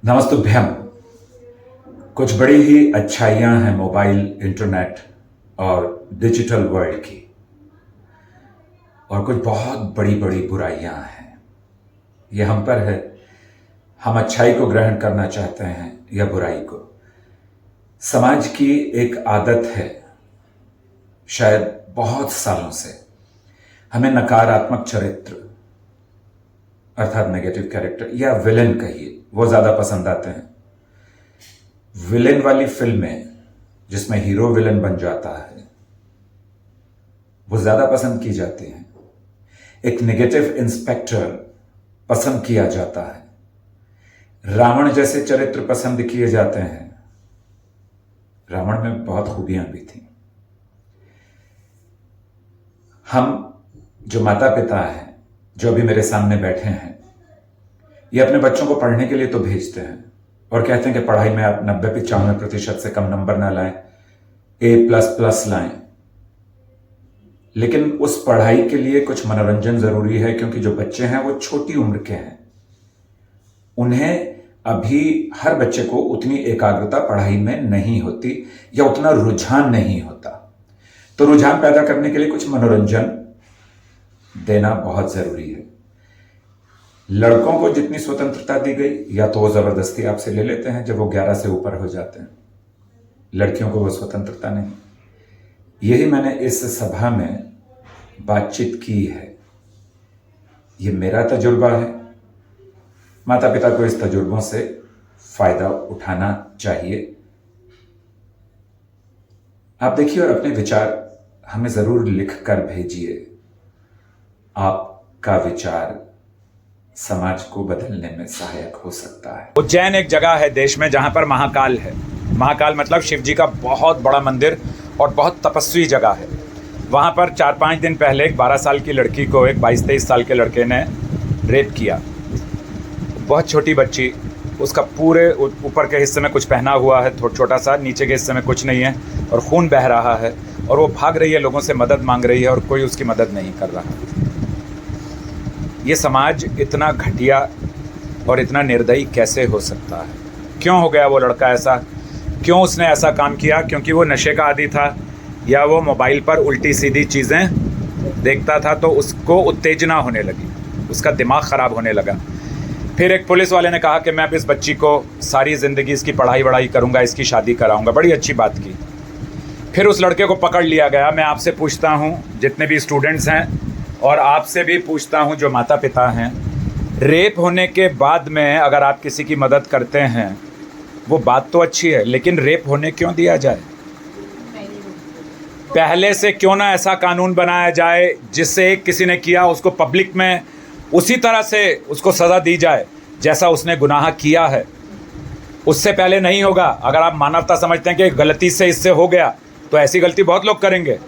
नमस्तुभ्यम। कुछ बड़ी ही अच्छाइयां हैं मोबाइल, इंटरनेट और डिजिटल वर्ल्ड की, और कुछ बहुत बड़ी बड़ी बुराइयां हैं। ये हम पर है, हम अच्छाई को ग्रहण करना चाहते हैं या बुराई को। समाज की एक आदत है, शायद बहुत सालों से, हमें नकारात्मक चरित्र अर्थात नेगेटिव कैरेक्टर या विलेन कहिए, वो ज्यादा पसंद आते हैं। विलेन वाली फिल्में जिसमें हीरो विलेन बन जाता है वो ज्यादा पसंद की जाती हैं। एक नेगेटिव इंस्पेक्टर पसंद किया जाता है। रावण जैसे चरित्र पसंद किए जाते हैं। रावण में बहुत खूबियां भी थी। हम जो माता पिता हैं, जो अभी मेरे सामने बैठे हैं, ये अपने बच्चों को पढ़ने के लिए तो भेजते हैं और कहते हैं कि पढ़ाई में आप 90-95% से कम नंबर ना लाएं, A++ लाएं। लेकिन उस पढ़ाई के लिए कुछ मनोरंजन जरूरी है, क्योंकि जो बच्चे हैं वो छोटी उम्र के हैं। उन्हें अभी हर बच्चे को उतनी एकाग्रता पढ़ाई में नहीं होती या उतना रुझान नहीं होता। तो रुझान पैदा करने के लिए कुछ मनोरंजन देना बहुत जरूरी है। लड़कों को जितनी स्वतंत्रता दी गई, या तो वो जबरदस्ती आपसे ले लेते हैं जब वो 11 से ऊपर हो जाते हैं। लड़कियों को वो स्वतंत्रता नहीं। यही मैंने इस सभा में बातचीत की है। ये मेरा तजुर्बा है। माता पिता को इस तजुर्बों से फायदा उठाना चाहिए। आप देखिए और अपने विचार हमें जरूर लिख कर भेजिए। आपका विचार समाज को बदलने में सहायक हो सकता है। उज्जैन एक जगह है देश में जहां पर महाकाल है। महाकाल मतलब शिव जी का बहुत बड़ा मंदिर और बहुत तपस्वी जगह है। वहां पर 4-5 दिन पहले एक 12 साल की लड़की को एक 22-23 साल के लड़के ने रेप किया। बहुत छोटी बच्ची, उसका पूरे ऊपर के हिस्से में कुछ पहना हुआ है, छोटा सा, नीचे के हिस्से में कुछ नहीं है और खून बह रहा है और वो भाग रही है, लोगों से मदद मांग रही है और कोई उसकी मदद नहीं कर रहा। ये समाज इतना घटिया और इतना निर्दयी कैसे हो सकता है? क्यों हो गया वो लड़का ऐसा? क्यों उसने ऐसा काम किया? क्योंकि वो नशे का आदी था या वो मोबाइल पर उल्टी सीधी चीज़ें देखता था तो उसको उत्तेजना होने लगी, उसका दिमाग ख़राब होने लगा। फिर एक पुलिस वाले ने कहा कि मैं अब इस बच्ची को सारी ज़िंदगी इसकी पढ़ाई वढ़ाई करूँगा, इसकी शादी कराऊँगा। बड़ी अच्छी बात की। फिर उस लड़के को पकड़ लिया गया। मैं आपसे पूछता हूँ, जितने भी स्टूडेंट्स हैं, और आपसे भी पूछता हूं जो माता पिता हैं, रेप होने के बाद में अगर आप किसी की मदद करते हैं वो बात तो अच्छी है, लेकिन रेप होने क्यों दिया जाए? पहले से क्यों ना ऐसा कानून बनाया जाए जिससे किसी ने किया उसको पब्लिक में उसी तरह से उसको सज़ा दी जाए जैसा उसने गुनाह किया है। उससे पहले नहीं होगा। अगर आप मानवता समझते हैं कि गलती से इससे हो गया, तो ऐसी गलती बहुत लोग करेंगे।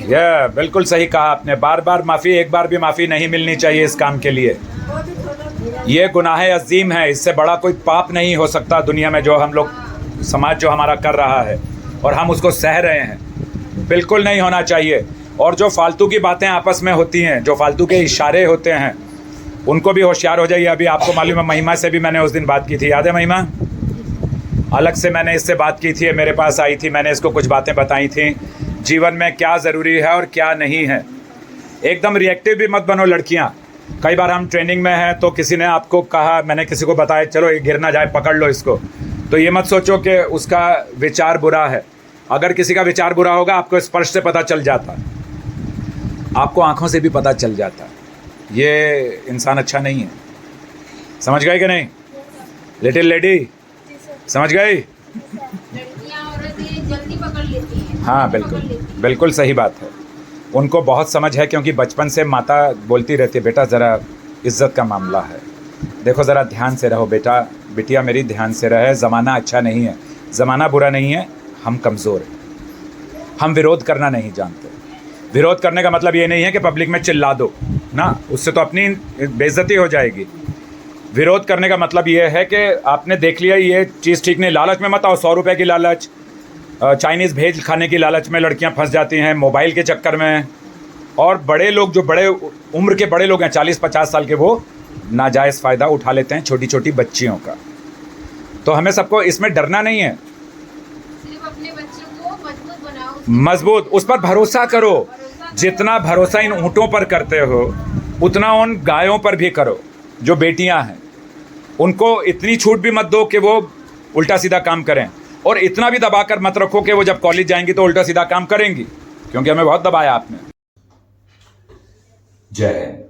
यह बिल्कुल सही कहा आपने। बार बार माफ़ी, एक बार भी माफ़ी नहीं मिलनी चाहिए इस काम के लिए। ये गुनाह अजीम है, इससे बड़ा कोई पाप नहीं हो सकता दुनिया में जो हम लोग, समाज जो हमारा कर रहा है और हम उसको सह रहे हैं। बिल्कुल नहीं होना चाहिए। और जो फालतू की बातें आपस में होती हैं, जो फालतू के इशारे होते हैं, उनको भी होशियार हो जाइए। अभी आपको मालूम है, महिमा से भी मैंने उस दिन बात की थी, याद है महिमा? अलग से मैंने इससे बात की थी, मेरे पास आई थी, मैंने इसको कुछ बातें बताई थी, जीवन में क्या ज़रूरी है और क्या नहीं है। एकदम रिएक्टिव भी मत बनो लड़कियां। कई बार हम ट्रेनिंग में हैं तो किसी ने आपको कहा, मैंने किसी को बताया, चलो ये गिर ना जाए, पकड़ लो इसको, तो ये मत सोचो कि उसका विचार बुरा है। अगर किसी का विचार बुरा होगा, आपको स्पर्श से पता चल जाता, आपको आंखों से भी पता चल जाता। ये इंसान अच्छा नहीं है। समझ गए कि नहीं लिटिल लेडी? समझ गई? हाँ, बिल्कुल बिल्कुल सही बात है। उनको बहुत समझ है, क्योंकि बचपन से माता बोलती रहती है, बेटा ज़रा इज़्ज़त का मामला है, देखो ज़रा ध्यान से रहो बेटा, बिटिया मेरी ध्यान से रहे। ज़माना अच्छा नहीं है, ज़माना बुरा नहीं है, हम कमज़ोर हैं, हम विरोध करना नहीं जानते। विरोध करने का मतलब ये नहीं है कि पब्लिक में चिल्ला दो ना, उससे तो अपनी बेइज्जती हो जाएगी। विरोध करने का मतलब ये है कि आपने देख लिया ये चीज़ ठीक नहीं, लालच में मत आओ। 100 रुपये की लालच, चाइनीज़ भेज खाने की लालच में लड़कियां फंस जाती हैं, मोबाइल के चक्कर में। और बड़े लोग, जो बड़े उम्र के बड़े लोग हैं, 40-50 साल के, वो नाजायज़ फ़ायदा उठा लेते हैं छोटी छोटी बच्चियों का। तो हमें सबको इसमें डरना नहीं है, सिर्फ अपने बच्चों को मजबूत बनाओ, मजबूत उस पर भरोसा करो। जितना भरोसा इन ऊँटों पर करते हो उतना उन गायों पर भी करो जो बेटियां हैं। उनको इतनी छूट भी मत दो कि वो उल्टा सीधा काम करें, और इतना भी दबाकर मत रखो कि वो जब कॉलेज जाएंगी तो उल्टा सीधा काम करेंगी, क्योंकि हमें बहुत दबाया आपने। जय हिंद।